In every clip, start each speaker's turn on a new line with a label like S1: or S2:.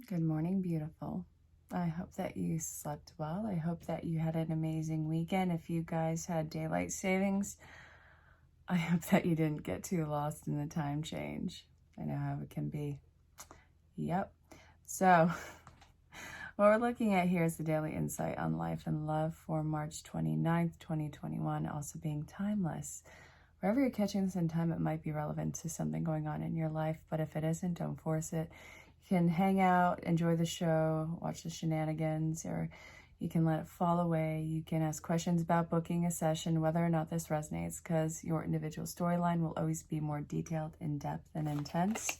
S1: Good morning, beautiful. I hope that you slept well. I hope that you had an amazing weekend. If you guys had daylight savings, I hope that you didn't get too lost in the time change. I know how it can be. Yep. So, what we're looking at here is the daily insight on life and love for March 29th, 2021, also being timeless. Wherever you're catching this in time, it might be relevant to something going on in your life, but if it isn't, don't force it. You can hang out, enjoy the show, watch the shenanigans, or you can let it fall away. You can ask questions about booking a session, whether or not this resonates, because your individual storyline will always be more detailed, in-depth, and intense.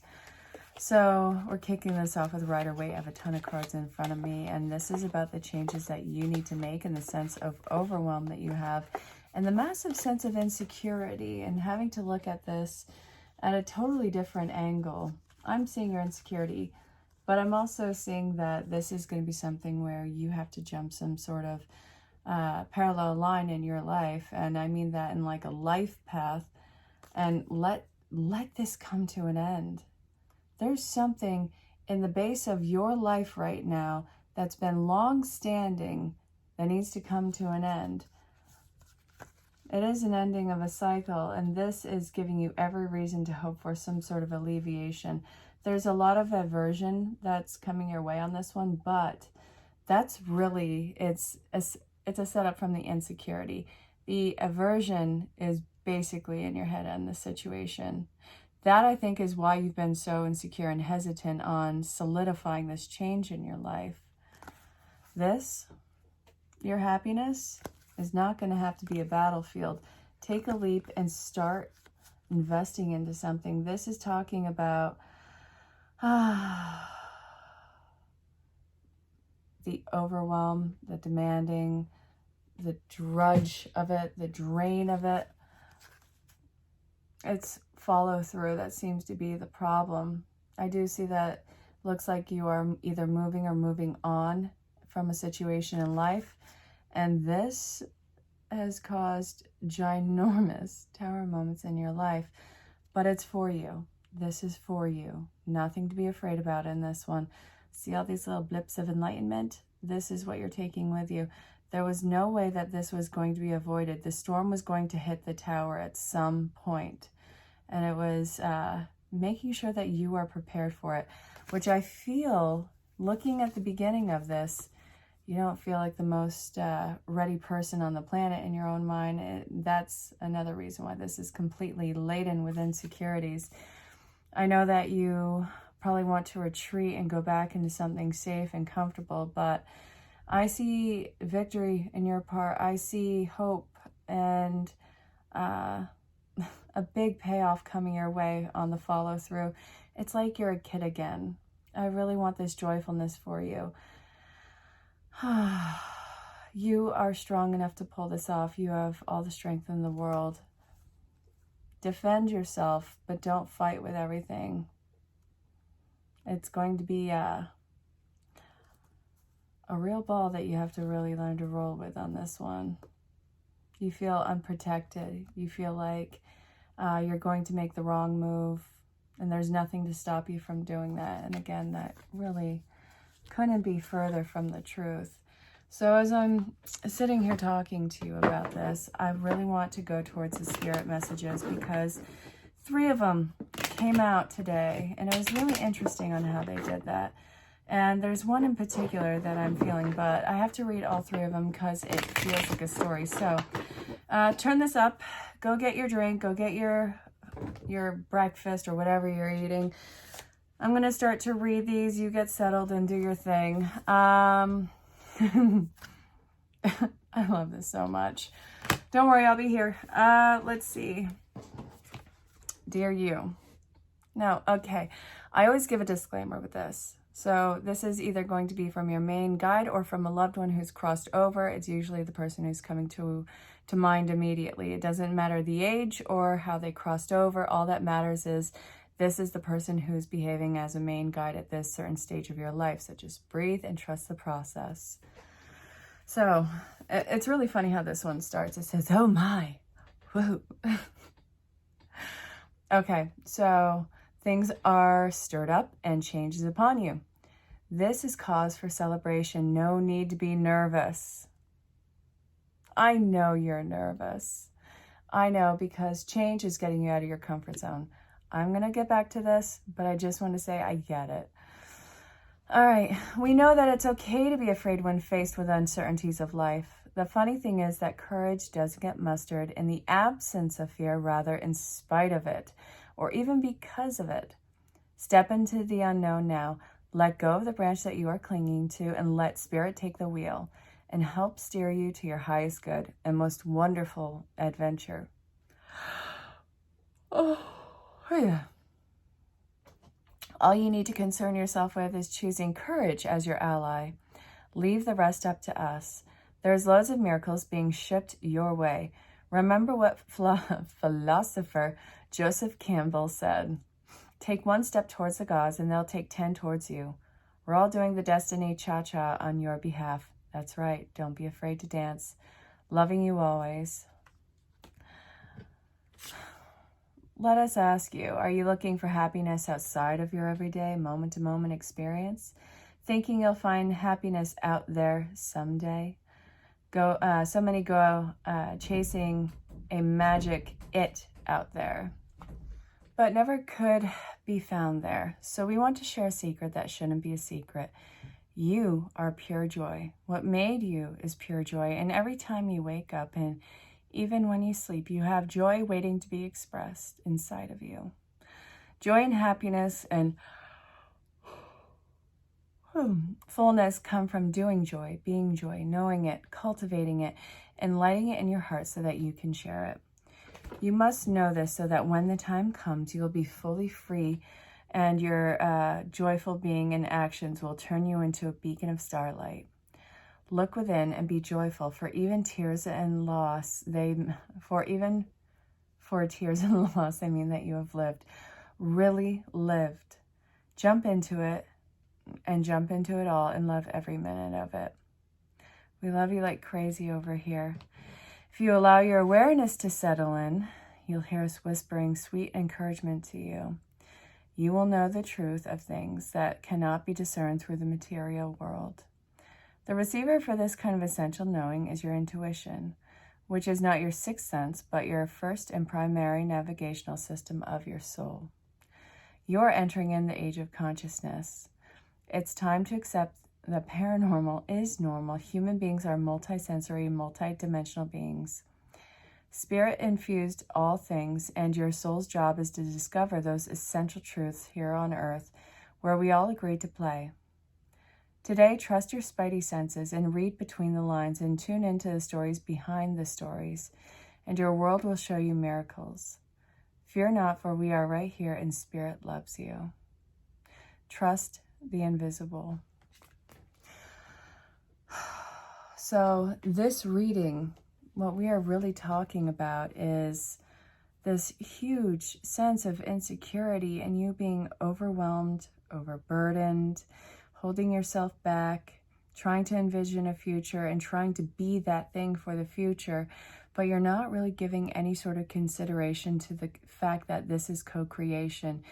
S1: So we're kicking this off with Rider-Waite. I have a ton of cards in front of me, and this is about the changes that you need to make in the sense of overwhelm that you have and the massive sense of insecurity and having to look at this at a totally different angle. I'm seeing your insecurity, but I'm also seeing that this is going to be something where you have to jump some sort of parallel line in your life. And I mean that in like a life path, and let this come to an end. There's something in the base of your life right now that's been long standing that needs to come to an end. It is an ending of a cycle, and this is giving you every reason to hope for some sort of alleviation. There's a lot of aversion that's coming your way on this one, but that's really, it's a setup from the insecurity. The aversion is basically in your head on the situation. That, I think, is why you've been so insecure and hesitant on solidifying this change in your life. This, your happiness, is not going to have to be a battlefield. Take a leap and start investing into something. This is talking about the overwhelm, the demanding, the drudge of it, the drain of it. It's follow through that seems to be the problem. I do see that looks like you are either moving or moving on from a situation in life. And this has caused ginormous tower moments in your life, but it's for you. This is for you. Nothing to be afraid about in this one. See all these little blips of enlightenment? This is what you're taking with you. There was no way that this was going to be avoided. The storm was going to hit the tower at some point. And it was making sure that you are prepared for it, which I feel, looking at the beginning of this, you don't feel like the most ready person on the planet in your own mind. That's another reason why this is completely laden with insecurities. I know that you probably want to retreat and go back into something safe and comfortable, but I see victory in your part. I see hope and a big payoff coming your way on the follow through. It's like you're a kid again. I really want this joyfulness for you. You are strong enough to pull this off. You have all the strength in the world. Defend yourself, but don't fight with everything. It's going to be a real ball that you have to really learn to roll with on this one. You feel unprotected. You feel like you're going to make the wrong move, and there's nothing to stop you from doing that. And again, that really couldn't be further from the truth. So as I'm sitting here talking to you about this, I really want to go towards the spirit messages because 3 of them came out today, and it was really interesting on how they did that. And there's one in particular that I'm feeling, but I have to read all 3 of them because it feels like a story. So turn this up, go get your drink, go get your breakfast or whatever you're eating. I'm going to start to read these. You get settled and do your thing. I love this so much. Don't worry, I'll be here. Let's see. Dear you. Now, okay, I always give a disclaimer with this. So this is either going to be from your main guide or from a loved one who's crossed over. It's usually the person who's coming to mind immediately. It doesn't matter the age or how they crossed over. All that matters is this is the person who's behaving as a main guide at this certain stage of your life. So just breathe and trust the process. So it's really funny how this one starts. It says, oh my, whoa. Okay, so things are stirred up and change is upon you. This is cause for celebration. No need to be nervous. I know you're nervous. I know, because change is getting you out of your comfort zone. I'm going to get back to this, but I just want to say I get it. All right, we know that it's okay to be afraid when faced with uncertainties of life. The funny thing is that courage doesn't get mustered in the absence of fear, rather in spite of it, or even because of it. Step into the unknown now. Let go of the branch that you are clinging to and let Spirit take the wheel and help steer you to your highest good and most wonderful adventure. Oh, yeah. All you need to concern yourself with is choosing courage as your ally. Leave the rest up to us. There's loads of miracles being shipped your way. Remember what philosopher Joseph Campbell said. Take one step towards the gods and they'll take 10 towards you. We're all doing the destiny cha-cha on your behalf. That's right. Don't be afraid to dance. Loving you always. Let us ask you, are you looking for happiness outside of your everyday, moment-to-moment experience? Thinking you'll find happiness out there someday? So many go chasing a magic it out there, but never could be found there. So we want to share a secret that shouldn't be a secret. You are pure joy. What made you is pure joy. And every time you wake up and even when you sleep, you have joy waiting to be expressed inside of you. Joy and happiness and fullness come from doing joy, being joy, knowing it, cultivating it, and lighting it in your heart so that you can share it. You must know this so that when the time comes, you will be fully free and your joyful being and actions will turn you into a beacon of starlight. Look within and be joyful, for even tears and loss, for tears and loss, they mean that you have lived, really lived. Jump into it and jump into it all and love every minute of it. We love you like crazy over here. If you allow your awareness to settle in, you'll hear us whispering sweet encouragement to you. You will know the truth of things that cannot be discerned through the material world. The receiver for this kind of essential knowing is your intuition, which is not your sixth sense, but your first and primary navigational system of your soul. You're entering in the age of consciousness. It's time to accept that paranormal is normal. Human beings are multisensory, multidimensional beings. Spirit infused all things, and your soul's job is to discover those essential truths here on earth where we all agreed to play. Today, trust your spidey senses and read between the lines and tune into the stories behind the stories, and your world will show you miracles. Fear not, for we are right here and Spirit loves you. Trust the invisible. So this reading, what we are really talking about is this huge sense of insecurity and you being overwhelmed, overburdened, holding yourself back, trying to envision a future and trying to be that thing for the future, but you're not really giving any sort of consideration to the fact that this is co-creation.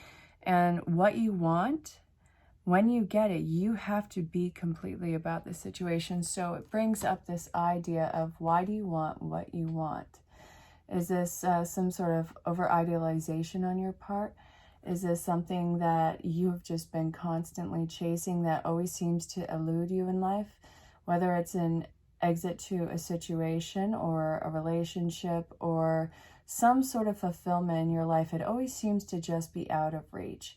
S1: And what you want, when you get it, you have to be completely about the situation. So it brings up this idea of, why do you want what you want? Is this some sort of over-idealization on your part? Is this something that you have just been constantly chasing that always seems to elude you in life? Whether it's an exit to a situation or a relationship or some sort of fulfillment in your life, it always seems to just be out of reach.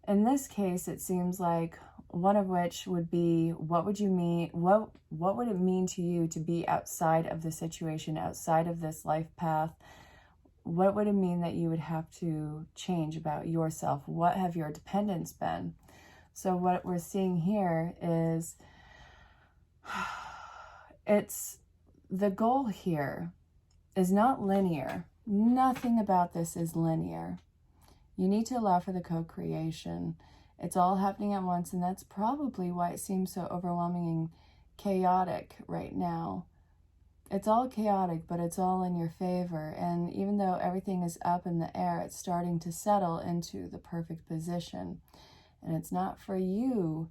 S1: In this case, it seems like one of which would be, what would you mean? What would it mean to you to be outside of the situation, outside of this life path? What would it mean that you would have to change about yourself? What have your dependents been? So what we're seeing here is, it's the goal here is not linear. Nothing about this is linear. You need to allow for the co-creation. It's all happening at once, and that's probably why it seems so overwhelming and chaotic right now. It's all chaotic, but it's all in your favor. And even though everything is up in the air, it's starting to settle into the perfect position. And it's not for you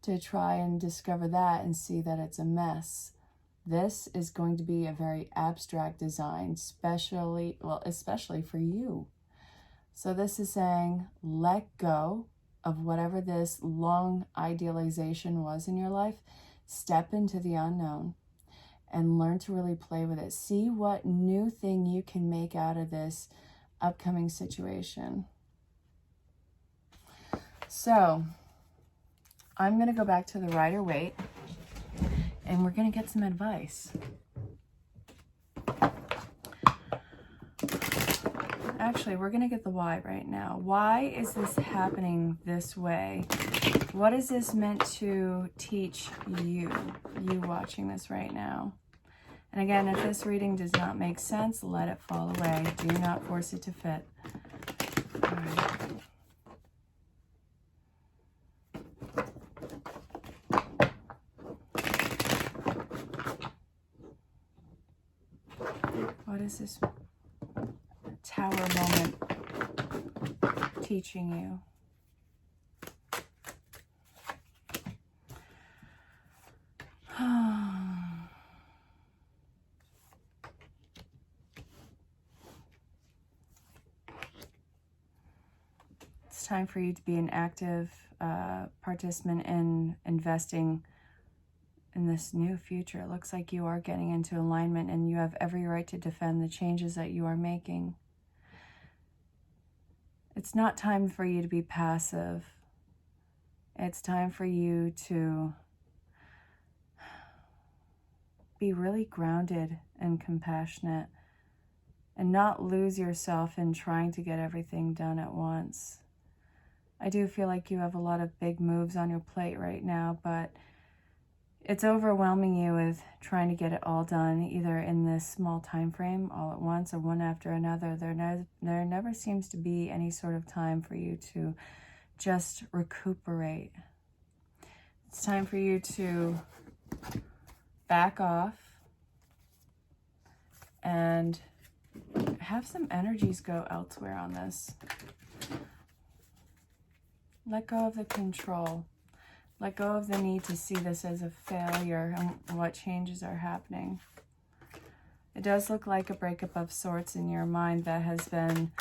S1: to try and discover that and see that it's a mess. This is going to be a very abstract design, especially for you. So this is saying, let go of whatever this long idealization was in your life. Step into the unknown and learn to really play with it. See what new thing you can make out of this upcoming situation. So I'm going to go back to the Rider-Waite, and we're going to get some advice. Actually, we're going to get the why right now. Why is this happening this way? What is this meant to teach you watching this right now? And again, if this reading does not make sense, let it fall away. Do not force it to fit. All right. What is this Tower moment teaching you? It's time for you to be an active participant in investing in this new future. It looks like you are getting into alignment, and you have every right to defend the changes that you are making. It's not time for you to be passive. It's time for you to be really grounded and compassionate and not lose yourself in trying to get everything done at once. I do feel like you have a lot of big moves on your plate right now, but it's overwhelming you with trying to get it all done, either in this small time frame all at once or one after another. There never seems to be any sort of time for you to just recuperate. It's time for you to back off and have some energies go elsewhere on this. Let go of the control. Let go of the need to see this as a failure and what changes are happening. It does look like a breakup of sorts in your mind that has been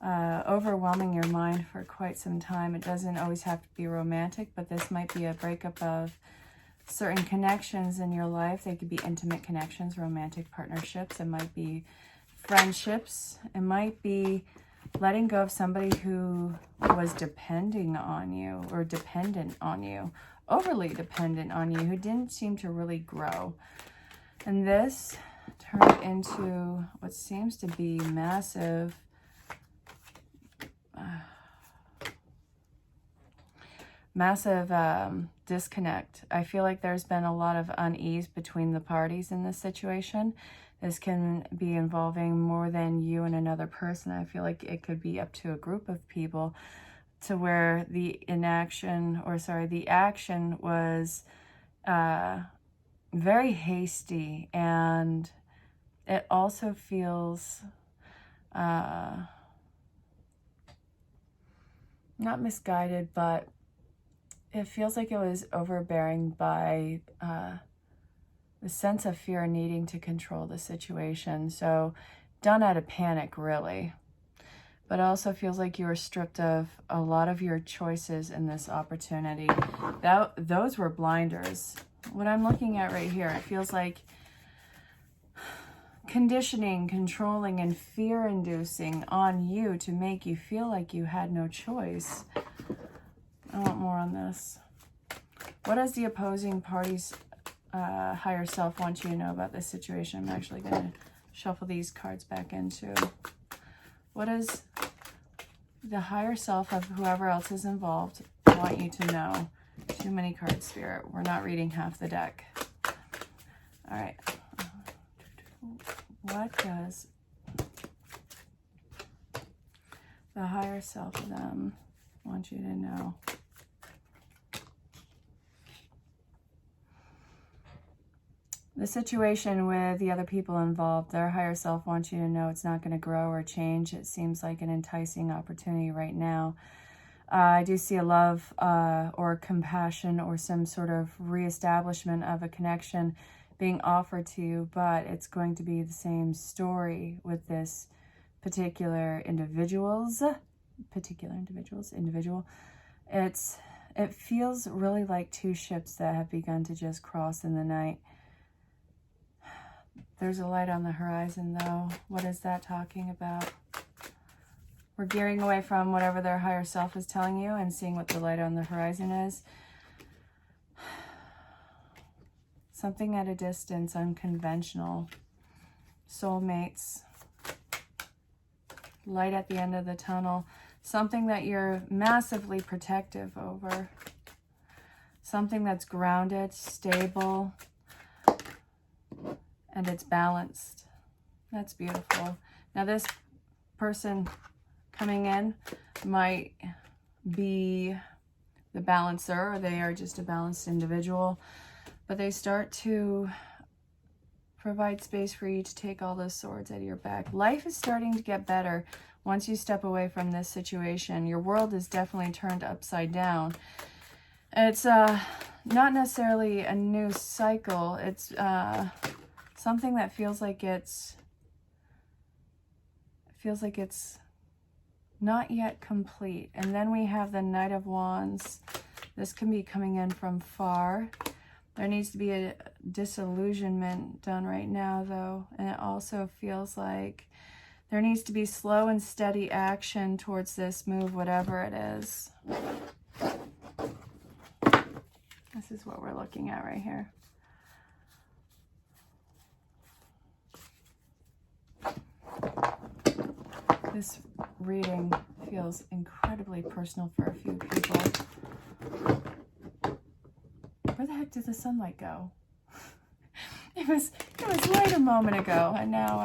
S1: overwhelming your mind for quite some time. It doesn't always have to be romantic, but this might be a breakup of certain connections in your life. They could be intimate connections, romantic partnerships. It might be friendships. It might be letting go of somebody who was depending on you or dependent on you, overly dependent on you, who didn't seem to really grow. And this turned into what seems to be massive disconnect. I feel like there's been a lot of unease between the parties in this situation. This can be involving more than you and another person. I feel like it could be up to a group of people, to where the action was very hasty, and it also feels not misguided, but it feels like it was overbearing by the sense of fear and needing to control the situation. So done out of panic, really. But it also feels like you were stripped of a lot of your choices in this opportunity. Those were blinders. What I'm looking at right here, it feels like conditioning, controlling, and fear-inducing on you to make you feel like you had no choice. I want more on this. What does the opposing party's higher self want you to know about this situation? I'm actually going to shuffle these cards back into. What does the higher self of whoever else is involved want you to know? Too many cards, Spirit. We're not reading half the deck. All right. What does the higher self of them want you to know? The situation with the other people involved, their higher self wants you to know it's not going to grow or change. It seems like an enticing opportunity right now. I do see a love or compassion or some sort of reestablishment of a connection being offered to you, but it's going to be the same story with this particular individual. It feels really like two ships that have begun to just cross in the night. There's a light on the horizon, though. What is that talking about? We're gearing away from whatever their higher self is telling you and seeing what the light on the horizon is. Something at a distance, unconventional. Soulmates. Light at the end of the tunnel. Something that you're massively protective over. Something that's grounded, stable, and it's balanced. That's beautiful. Now this person coming in might be the balancer, or they are just a balanced individual, but they start to provide space for you to take all those swords out of your back. Life is starting to get better once you step away from this situation. Your world is definitely turned upside down. It's not necessarily a new cycle. It's something that feels like it's not yet complete. And then we have the Knight of Wands. This can be coming in from far. There needs to be a disillusionment done right now, though. And it also feels like there needs to be slow and steady action towards this move, whatever it is. This is what we're looking at right here. This reading feels incredibly personal for a few people. Where the heck did the sunlight go? It was light a moment ago, and now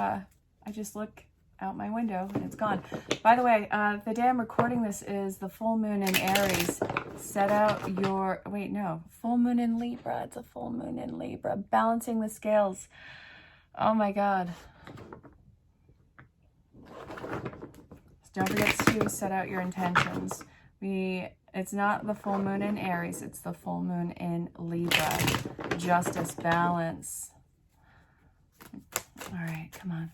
S1: I just look out my window and it's gone. By the way, the day I'm recording this is the full moon in Aries. Set out your, wait, no, full moon in Libra. It's a full moon in Libra. Balancing the scales. Oh my God. Don't forget to set out your intentions. It's not the full moon in Aries, it's the full moon in Libra. Justice, balance. All right, come on.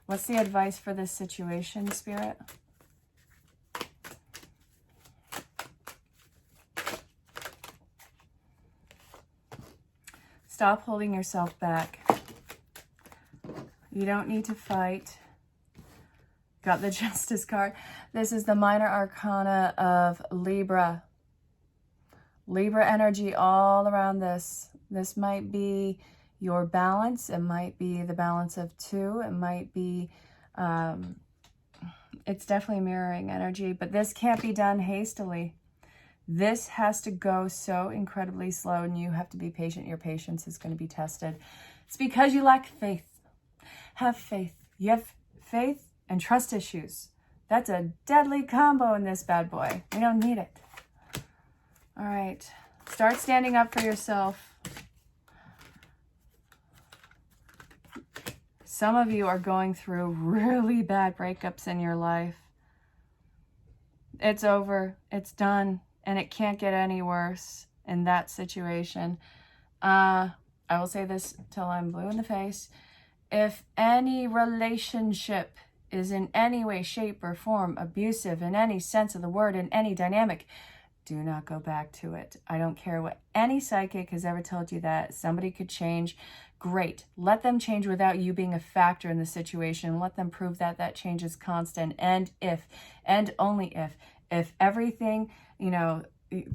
S1: What's the advice for this situation, Spirit? Stop holding yourself back. You don't need to fight. Got the Justice card. This is the minor arcana of Libra. Libra energy all around this. This might be your balance. It might be the balance of two. It might be, it's definitely mirroring energy, but this can't be done hastily. This has to go so incredibly slow, and you have to be patient. Your patience is going to be tested. It's because you lack faith. Have faith. You have faith and trust issues. That's a deadly combo in this bad boy. We don't need it. All right. Start standing up for yourself. Some of you are going through really bad breakups in your life. It's over. It's done. And it can't get any worse in that situation. I will say this till I'm blue in the face. If any relationship is in any way, shape, or form abusive in any sense of the word, in any dynamic, do not go back to it. I don't care what any psychic has ever told you that somebody could change. Great. Let them change without you being a factor in the situation. Let them prove that that change is constant. And if, and only if everything, you know,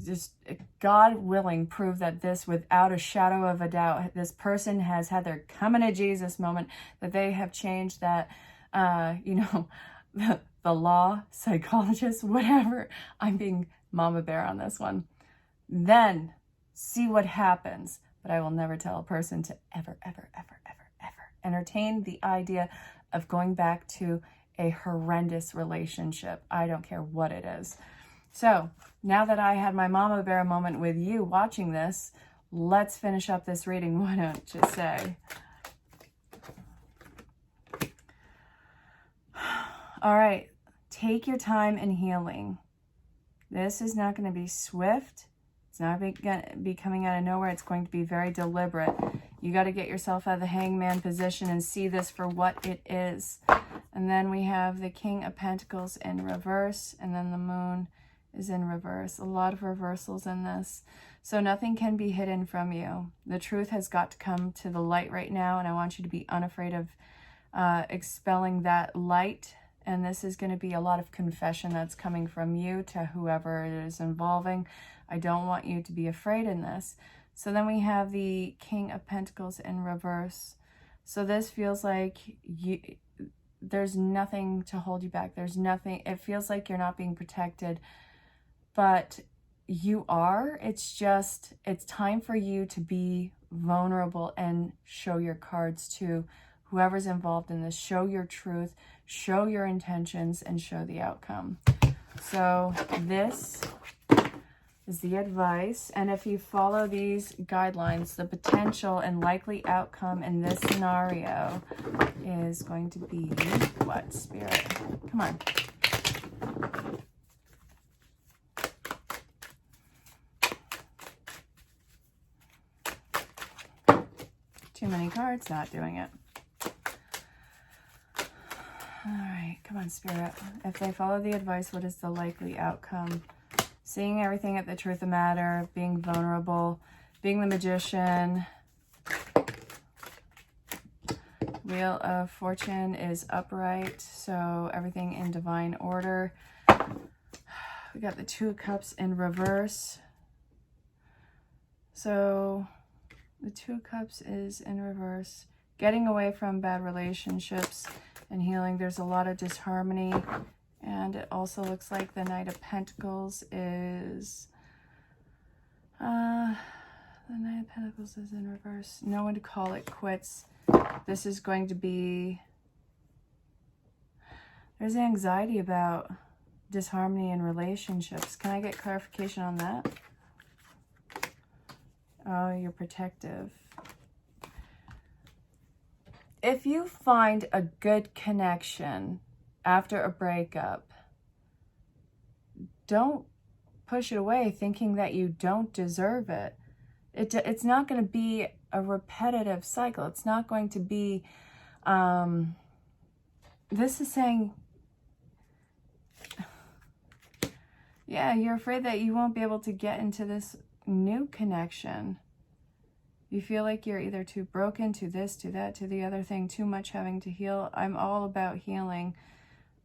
S1: just God willing, prove that this without a shadow of a doubt, this person has had their coming to Jesus moment, that they have changed, that you know, the law, psychologist, whatever. I'm being mama bear on this one. Then see what happens. But I will never tell a person to ever entertain the idea of going back to a horrendous relationship. I don't care what it is. So now that I had my mama bear moment with you watching this, let's finish up this reading. Why don't you say? All right, take your time in healing. This is not going to be swift. It's not going to be coming out of nowhere. It's going to be very deliberate. You got to get yourself out of the hangman position and see this for what it is. And then we have the King of Pentacles in reverse, and then the Moon is in reverse. A lot of reversals in this. So nothing can be hidden from you. The truth has got to come to the light right now, and I want you to be unafraid of expelling that light. And this is going to be a lot of confession that's coming from you to whoever it is involving. I don't want you to be afraid in this. So then we have the King of Pentacles in reverse. So this feels like there's nothing to hold you back. There's nothing. It feels like you're not being protected, but you are. It's just, it's time for you to be vulnerable and show your cards to whoever's involved in this. Show your truth, show your intentions, and show the outcome. So this is the advice. And if you follow these guidelines, the potential and likely outcome in this scenario is going to be what, Spirit? Come on. Too many cards, not doing it. All right, come on, Spirit. If they follow the advice, what is the likely outcome? Seeing everything at the truth of the matter, being vulnerable, being the Magician. Wheel of Fortune is upright, so everything in divine order. We got the Two of Cups in reverse. So the Two of Cups is in reverse. Getting away from bad relationships and healing. There's a lot of disharmony. And it also looks like the Knight of Pentacles is... the Knight of Pentacles is in reverse. No one to call it quits. This is going to be... There's anxiety about disharmony in relationships. Can I get clarification on that? Oh, you're protective. If you find a good connection after a breakup, don't push it away thinking that you don't deserve it. It's not going to be a repetitive cycle. It's not going to be, this is saying, yeah, you're afraid that you won't be able to get into this new connection. You feel like you're either too broken, to this, to that, to the other thing, too much having to heal. I'm all about healing,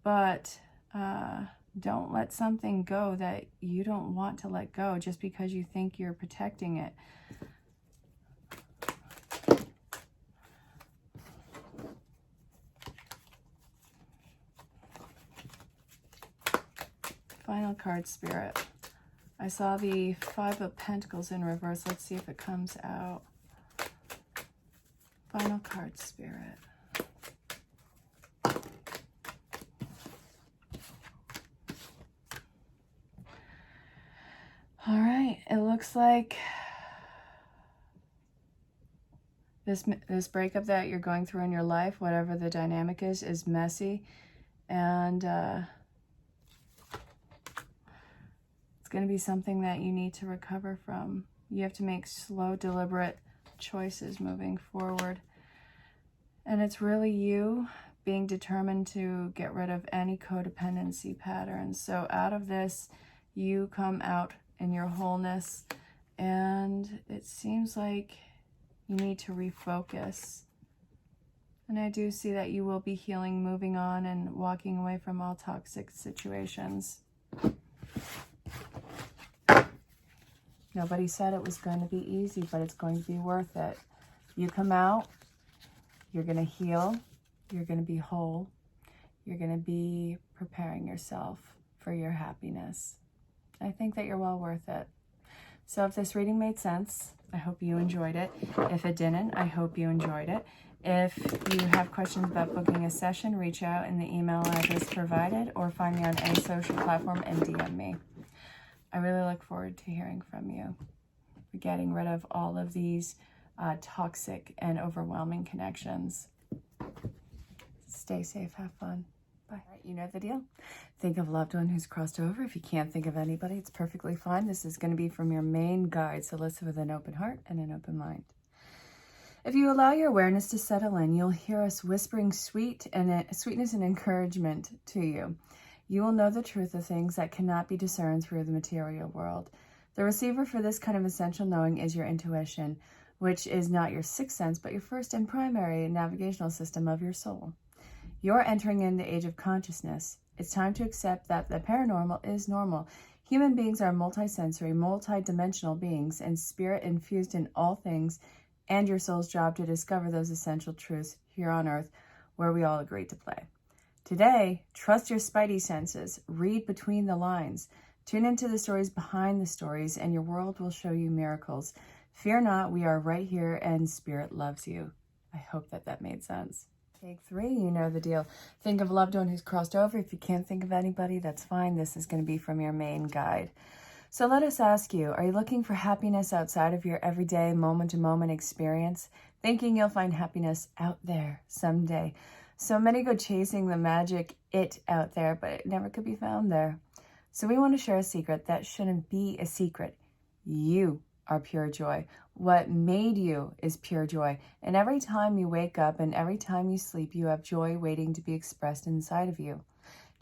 S1: but don't let something go that you don't want to let go just because you think you're protecting it. Final card, Spirit. I saw the Five of Pentacles in reverse. Let's see if it comes out. Final card, Spirit. All right, it looks like this breakup that you're going through in your life, whatever the dynamic is messy, and it's going to be something that you need to recover from. You have to make slow, deliberate choices moving forward. And it's really you being determined to get rid of any codependency patterns. So out of this, you come out in your wholeness, and it seems like you need to refocus. And I do see that you will be healing, moving on, and walking away from all toxic situations. Nobody said it was going to be easy, but it's going to be worth it. You come out, you're going to heal, you're going to be whole, you're going to be preparing yourself for your happiness. I think that you're well worth it. So if this reading made sense, I hope you enjoyed it. If it didn't, I hope you enjoyed it. If you have questions about booking a session, reach out in the email address provided or find me on any social platform and DM me. I really look forward to hearing from you. We're getting rid of all of these toxic and overwhelming connections. Stay safe, have fun. Bye. Right, you know the deal. Think of a loved one who's crossed over. If you can't think of anybody, it's perfectly fine. This is going to be from your main guide, so listen with an open heart and an open mind. If you allow your awareness to settle in, you'll hear us whispering sweetness and encouragement to you. You will know the truth of things that cannot be discerned through the material world. The receiver for this kind of essential knowing is your intuition, which is not your sixth sense, but your first and primary navigational system of your soul. You're entering in the age of consciousness. It's time to accept that the paranormal is normal. Human beings are multisensory, multi-dimensional beings, and spirit infused in all things, and your soul's job to discover those essential truths here on Earth, where we all agreed to play. Today, trust your spidey senses, read between the lines, tune into the stories behind the stories, and your world will show you miracles. Fear not, we are right here, and Spirit loves you. I hope that made sense. Take 3, you know the deal. Think of a loved one who's crossed over. If you can't think of anybody, that's fine. This is going to be from your main guide. So let us ask you, are you looking for happiness outside of your everyday moment-to-moment experience? Thinking you'll find happiness out there someday. So many go chasing the magic it out there, but it never could be found there. So we want to share a secret that shouldn't be a secret. You are pure joy. What made you is pure joy. And every time you wake up and every time you sleep, you have joy waiting to be expressed inside of you.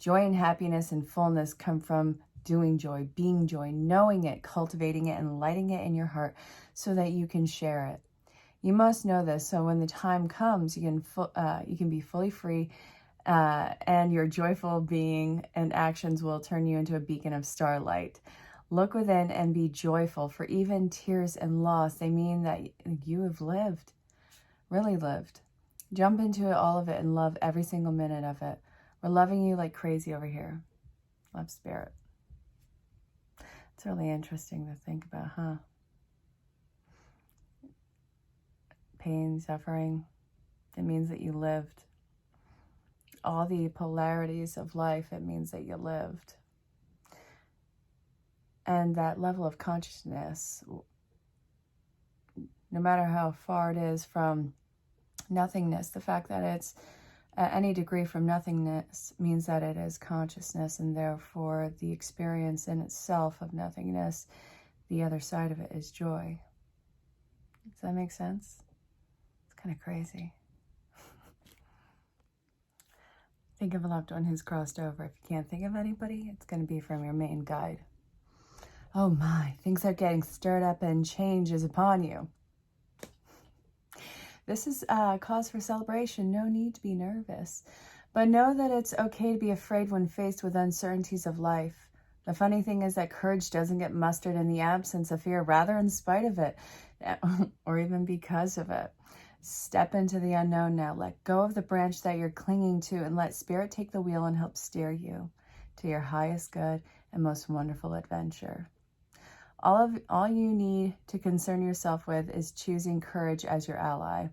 S1: Joy and happiness and fullness come from doing joy, being joy, knowing it, cultivating it, and lighting it in your heart so that you can share it. You must know this, so when the time comes, you can be fully free, and your joyful being and actions will turn you into a beacon of starlight. Look within and be joyful, for even tears and loss, they mean that you have lived, really lived. Jump into all of it and love every single minute of it. We're loving you like crazy over here. Love, Spirit. It's really interesting to think about, huh? Pain, suffering, it means that you lived. All the polarities of life, it means that you lived. And that level of consciousness, no matter how far it is from nothingness, the fact that it's at any degree from nothingness means that it is consciousness, and therefore the experience in itself of nothingness, the other side of it is joy. Does that make sense? It's kind of crazy. Think of a loved one who's crossed over. If you can't think of anybody, it's going to be from your main guide. Oh my, things are getting stirred up and change is upon you. This is a cause for celebration. No need to be nervous. But know that it's okay to be afraid when faced with uncertainties of life. The funny thing is that courage doesn't get mustered in the absence of fear, rather in spite of it, or even because of it. Step into the unknown now. Let go of the branch that you're clinging to and let Spirit take the wheel and help steer you to your highest good and most wonderful adventure. All you need to concern yourself with is choosing courage as your ally.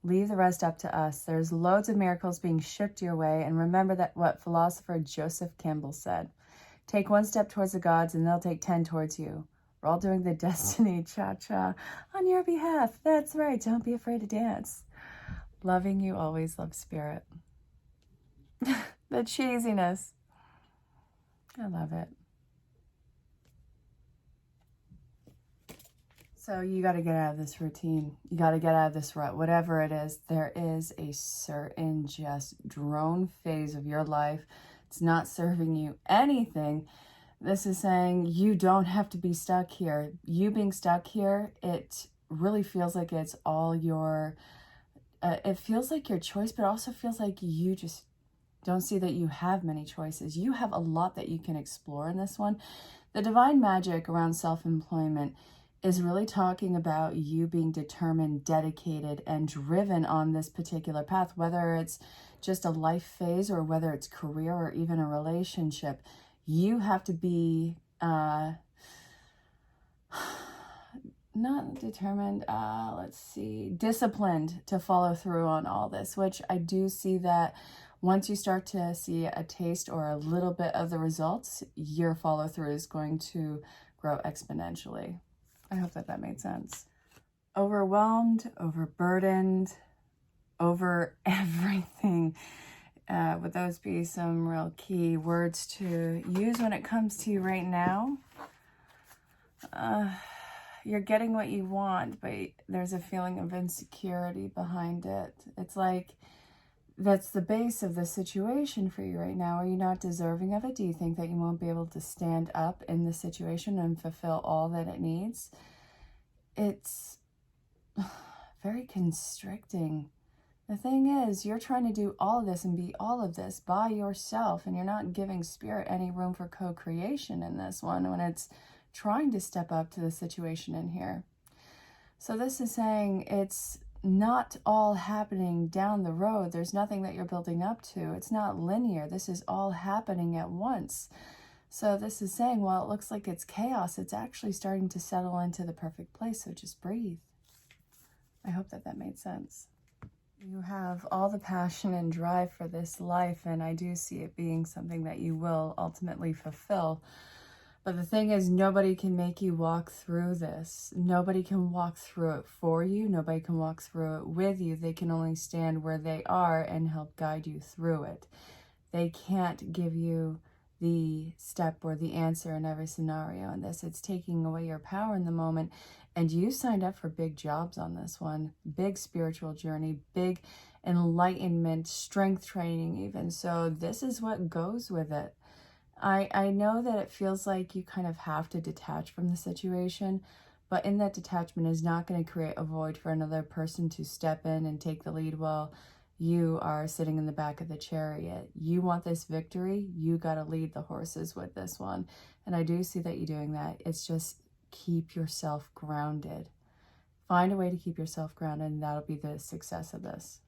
S1: Leave the rest up to us. There's loads of miracles being shipped your way, and remember that what philosopher Joseph Campbell said. Take one step towards the gods and they'll take 10 towards you. We're all doing the destiny cha-cha on your behalf. That's right. Don't be afraid to dance. Loving you always, love, Spirit. The cheesiness. I love it. So you got to get out of this routine. You got to get out of this rut. Whatever it is, there is a certain just drone phase of your life. It's not serving you anything. This is saying you don't have to be stuck here. You being stuck here, it really feels like it's all your, it feels like your choice, but it also feels like you just don't see that you have many choices. You have a lot that you can explore in this one. The divine magic around self-employment is really talking about you being determined, dedicated, and driven on this particular path, whether it's just a life phase or whether it's career or even a relationship. You have to be not determined, disciplined to follow through on all this, which I do see that once you start to see a taste or a little bit of the results, your follow through is going to grow exponentially. I hope that made sense. Overwhelmed, overburdened, over everything. Would those be some real key words to use when it comes to you right now? You're getting what you want, but there's a feeling of insecurity behind it. It's like that's the base of the situation for you right now. Are you not deserving of it? Do you think that you won't be able to stand up in the situation and fulfill all that it needs? It's very constricting. The thing is, you're trying to do all of this and be all of this by yourself, and you're not giving spirit any room for co-creation in this one when it's trying to step up to the situation in here. So this is saying it's not all happening down the road. There's nothing that you're building up to. It's not linear. This is all happening at once. So this is saying, while it looks like it's chaos, it's actually starting to settle into the perfect place. So just breathe. I hope that that made sense. You have all the passion and drive for this life, and I do see it being something that you will ultimately fulfill. But the thing is, nobody can make you walk through this. Nobody can walk through it for you. Nobody can walk through it with you. They can only stand where they are and help guide you through it. They can't give you the step or the answer in every scenario in this. It's taking away your power in the moment. And you signed up for big jobs on this one. Big spiritual journey, big enlightenment, strength training even. So this is what goes with it. I know that it feels like you kind of have to detach from the situation, but in that detachment is not going to create a void for another person to step in and take the lead while you are sitting in the back of the chariot. You want this victory, you got to lead the horses with this one. And I do see that you're doing that. It's just keep yourself grounded. Find a way to keep yourself grounded, and that'll be the success of this.